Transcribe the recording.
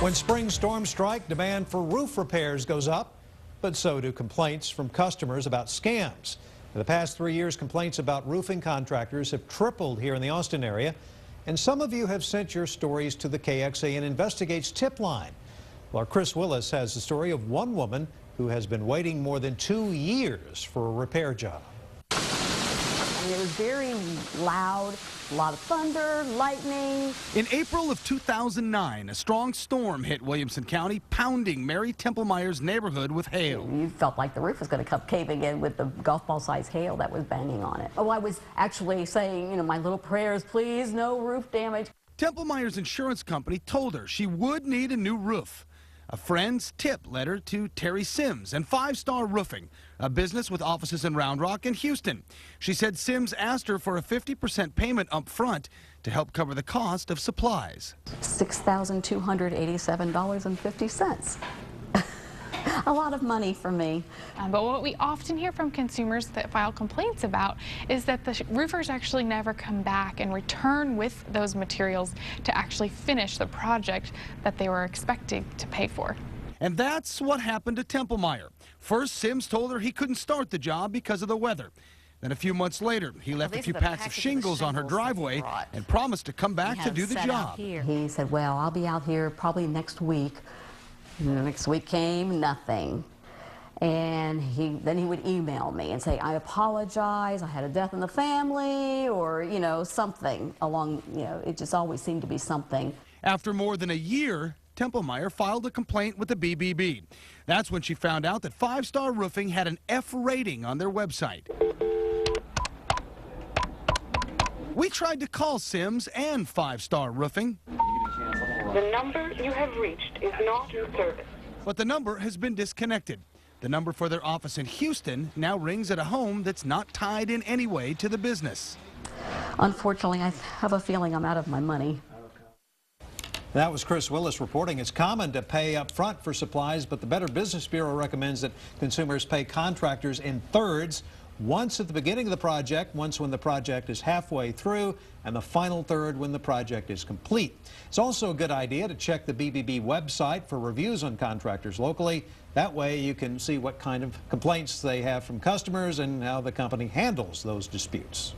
When spring storms strike, demand for roof repairs goes up, but so do complaints from customers about scams. In the past 3 years, complaints about roofing contractors have tripled here in the Austin area, and some of you have sent your stories to the KXAN Investigates tip line. Well, Chris Willis has the story of one woman who has been waiting more than 2 years for a repair job. It was very loud, a lot of thunder, lightning. In April of 2009, a strong storm hit Williamson County, pounding Mary Templemeyer's neighborhood with hail. You felt like the roof was going to come caving in with the golf ball size hail that was banging on it. Oh, I was actually saying, my little prayers, please, no roof damage. Templemeyer's insurance company told her she would need a new roof. A friend's tip led her to Terry Sims and 5 Star Roofing, a business with offices in Round Rock and Houston. She said Sims asked her for a 50% payment up front to help cover the cost of supplies. $6,287.50. A lot of money for me. But what we often hear from consumers that file complaints about is that the roofers actually never come back and return with those materials to actually finish the project that they were expecting to pay for. And that's what happened to Templemeyer. First, Sims told her he couldn't start the job because of the weather. Then a few months later, he left a few packs of shingles on her driveway and promised to come back to do the job. He said, well, I'll be out here probably next week. And the next week came, nothing. And then he would email me and say, I apologize, I had a death in the family, or, something along, it just always seemed to be something. After more than a year, Templemeyer filed a complaint with the BBB. That's when she found out that 5 Star Roofing had an F rating on their website. We tried to call Sims and 5 Star Roofing. The number you have reached is not in service. But the number has been disconnected. The number for their office in Houston now rings at a home that's not tied in any way to the business. Unfortunately, I have a feeling I'm out of my money. That was Chris Willis reporting. It's common to pay up front for supplies, but the Better Business Bureau recommends that consumers pay contractors in thirds. Once at the beginning of the project, once when the project is halfway through, and the final third when the project is complete. It's also a good idea to check the BBB website for reviews on contractors locally. That way you can see what kind of complaints they have from customers and how the company handles those disputes.